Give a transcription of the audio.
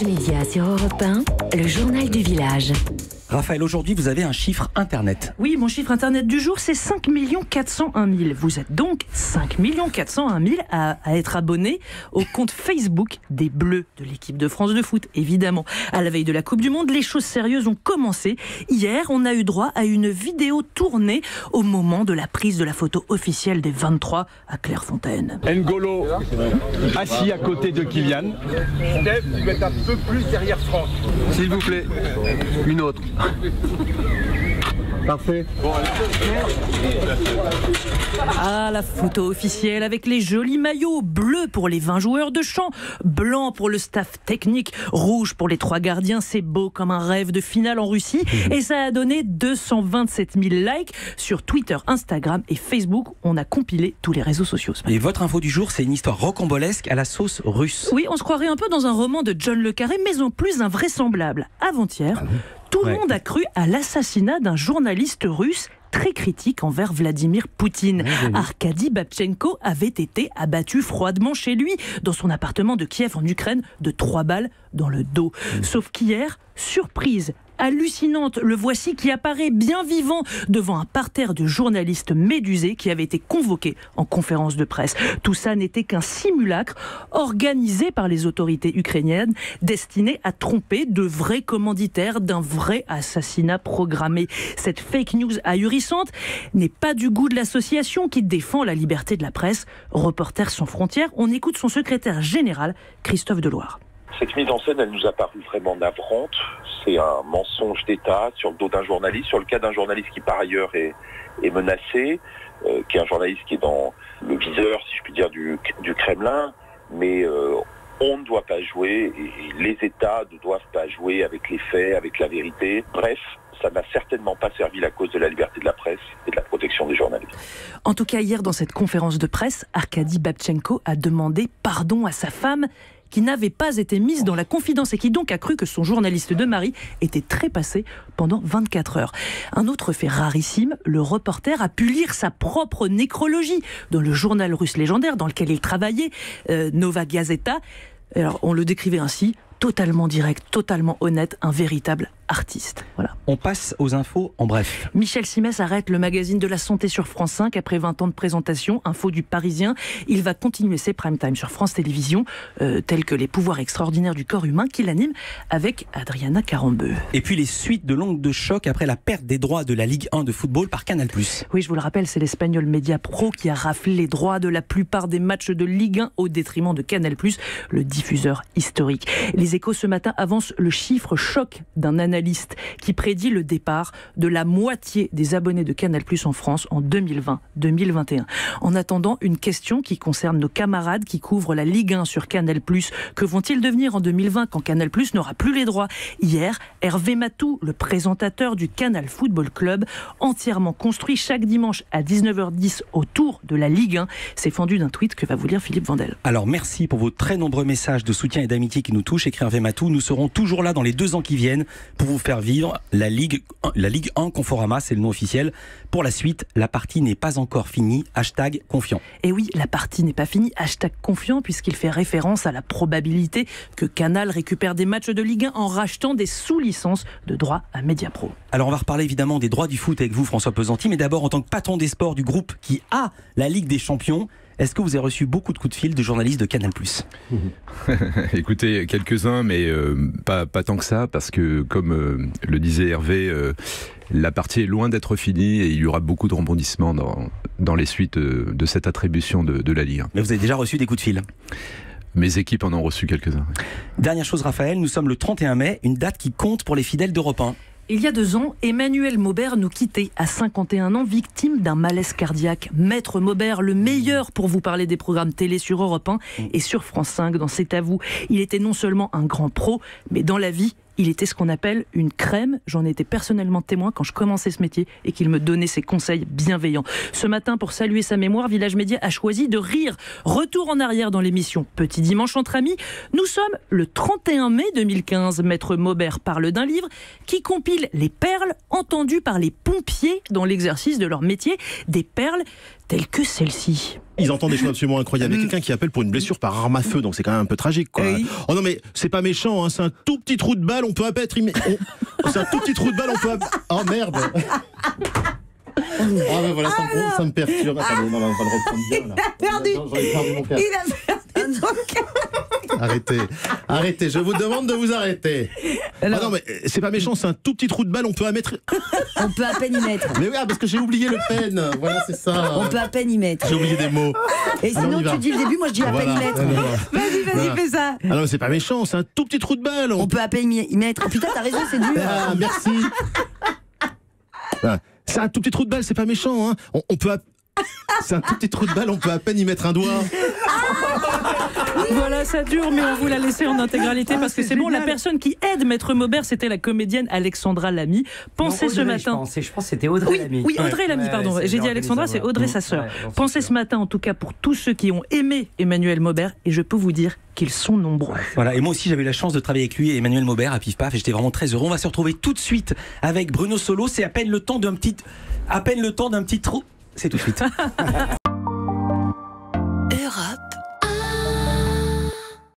Média sur Europe 1, le journal du village. Raphaël, aujourd'hui, vous avez un chiffre Internet. Oui, mon chiffre Internet du jour, c'est 5 401 000. Vous êtes donc 5 401 000 à être abonnés au compte Facebook des Bleus de l'équipe de France de foot, évidemment. À la veille de la Coupe du Monde, les choses sérieuses ont commencé. Hier, on a eu droit à une vidéo tournée au moment de la prise de la photo officielle des 23 à Clairefontaine. N'Golo assis à côté de Kylian. Steph, vous êtes un peu plus derrière Franck. S'il vous plaît, une autre. Parfait. Ah, la photo officielle avec les jolis maillots, bleu pour les 20 joueurs de champ, blanc pour le staff technique, rouge pour les 3 gardiens. C'est beau comme un rêve de finale en Russie. Et ça a donné 227 000 likes sur Twitter, Instagram et Facebook. On a compilé tous les réseaux sociaux ce matin. Et votre info du jour, c'est une histoire rocambolesque à la sauce russe. Oui, on se croirait un peu dans un roman de John le Carré, mais en plus invraisemblable. Avant-hier, tout le monde a cru à l'assassinat d'un journaliste russe très critique envers Vladimir Poutine. Arkady Babchenko avait été abattu froidement chez lui, dans son appartement de Kiev en Ukraine, de 3 balles dans le dos. Sauf qu'hier, surprise hallucinante, le voici qui apparaît bien vivant devant un parterre de journalistes médusés qui avaient été convoqués en conférence de presse. Tout ça n'était qu'un simulacre organisé par les autorités ukrainiennes, destiné à tromper de vrais commanditaires d'un vrai assassinat programmé. Cette fake news ahurissante n'est pas du goût de l'association qui défend la liberté de la presse. Reporters sans frontières, on écoute son secrétaire général, Christophe Deloire. Cette mise en scène, elle nous a paru vraiment navrante. C'est un mensonge d'État sur le dos d'un journaliste, sur le cas d'un journaliste qui par ailleurs est menacé, qui est un journaliste qui est dans le viseur, si je puis dire, du Kremlin. Mais on ne doit pas jouer, et les États ne doivent pas jouer avec les faits, avec la vérité. Bref, ça n'a certainement pas servi la cause de la liberté de la presse et de la protection des journalistes. En tout cas, hier, dans cette conférence de presse, Arkady Babchenko a demandé pardon à sa femme, qui n'avait pas été mise dans la confidence et qui donc a cru que son journaliste de mari était trépassé pendant 24 heures. Un autre fait rarissime, le reporter a pu lire sa propre nécrologie dans le journal russe légendaire dans lequel il travaillait, Nova Gazeta. Alors, on le décrivait ainsi, totalement direct, totalement honnête, un véritable artiste. Voilà. On passe aux infos en bref. Michel Simès arrête le magazine de la santé sur France 5 après 20 ans de présentation. Info du Parisien. Il va continuer ses prime time sur France Télévisions, tels que les pouvoirs extraordinaires du corps humain qu'il anime avec Adriana Carambeu. Et puis les suites de l'onde de choc après la perte des droits de la Ligue 1 de football par Canal+. Oui, je vous le rappelle, c'est l'Espagnol Media Pro qui a raflé les droits de la plupart des matchs de Ligue 1 au détriment de Canal+, le diffuseur historique. Les Échos ce matin avancent le chiffre choc d'un analyste qui prédit le départ de la moitié des abonnés de Canal+ en France en 2020-2021. En attendant, une question qui concerne nos camarades qui couvrent la Ligue 1 sur Canal+. Que vont-ils devenir en 2020 quand Canal+ n'aura plus les droits ? Hier, Hervé Matou, le présentateur du Canal Football Club, entièrement construit chaque dimanche à 19h10 autour de la Ligue 1, s'est fendu d'un tweet que va vous lire Philippe Vandel. Alors merci pour vos très nombreux messages de soutien et d'amitié qui nous touchent, écrit Hervé Matou. Nous serons toujours là dans les 2 ans qui viennent pour vous faire vivre la Ligue 1 Conforama, c'est le nom officiel. Pour la suite, la partie n'est pas encore finie. #confiant. Et oui, la partie n'est pas finie. #confiant puisqu'il fait référence à la probabilité que Canal récupère des matchs de Ligue 1 en rachetant des sous-licences de droits à Mediapro. Alors on va reparler évidemment des droits du foot avec vous, François Pesanti, mais d'abord en tant que patron des sports du groupe qui a la Ligue des Champions, est-ce que vous avez reçu beaucoup de coups de fil de journalistes de Canal+? Écoutez, quelques-uns, mais pas tant que ça, parce que comme le disait Hervé, la partie est loin d'être finie et il y aura beaucoup de rebondissements dans les suites de cette attribution de la Ligue. Mais vous avez déjà reçu des coups de fil? Mes équipes en ont reçu quelques-uns. Dernière chose, Raphaël, nous sommes le 31 mai, une date qui compte pour les fidèles d'Europe 1. Il y a 2 ans, Emmanuel Maubert nous quittait à 51 ans, victime d'un malaise cardiaque. Maître Maubert, le meilleur pour vous parler des programmes télé sur Europe 1 et sur France 5 dans C'est à vous. Il était non seulement un grand pro, mais dans la vie, il était ce qu'on appelle une crème. J'en étais personnellement témoin quand je commençais ce métier et qu'il me donnait ses conseils bienveillants. Ce matin, pour saluer sa mémoire, Village Média a choisi de rire. Retour en arrière dans l'émission Petit Dimanche entre amis. Nous sommes le 31 mai 2015. Maître Maubert parle d'un livre qui compile les perles entendues par les pompiers dans l'exercice de leur métier. Des perles telle que celle-ci. Ils entendent des choses absolument incroyables. Il y a quelqu'un qui appelle pour une blessure par arme à feu, donc c'est quand même un peu tragique, quoi. Oui. Oh non, mais c'est pas méchant, hein, c'est un tout petit trou de balle, on peut à peine être c'est un tout petit trou de balle, on peut Oh merde. Ah ben voilà, ça me perturbe. Attendez, non, on va le reprendre bien là. J'en ai perdu mon casque. Il a perdu son casque. Arrêtez, je vous demande de vous arrêter. Alors, Ah non, mais c'est pas méchant, c'est un tout petit trou de balle, on peut à mettre. on peut à peine y mettre. Mais oui, parce que j'ai oublié le pen. Voilà, c'est ça. On peut à peine y mettre. J'ai oublié des mots. Et Alors, on sinon, y va. tu dis le début, moi je dis à peine y mettre. Vas-y, Voilà. fais ça. Ah non, mais c'est pas méchant, c'est un tout petit trou de balle. On peut à peine y mettre. Oh, putain, t'as raison, c'est dur. Ah, merci. Ah, c'est un tout petit trou de balle, c'est pas méchant, hein. On peut C'est un tout petit trou de balle, on peut à peine y mettre un doigt. Voilà, ça dure, mais on vous l'a laissé en intégralité parce que c'est bon. La personne qui aide Maître Maubert, c'était la comédienne Alexandra Lamy. Pensez ce matin. Je pense que c'était Audrey Lamy. Oui, Audrey Lamy, pardon. J'ai dit Alexandra, c'est Audrey, sa sœur. Pensez ce matin, en tout cas, pour tous ceux qui ont aimé Emmanuel Maubert, et je peux vous dire qu'ils sont nombreux. Voilà, et moi aussi j'avais eu la chance de travailler avec lui et Emmanuel Maubert à Pif Paf et j'étais vraiment très heureux. On va se retrouver tout de suite avec Bruno Solo. C'est à peine le temps d'un petit trou. C'est tout de suite.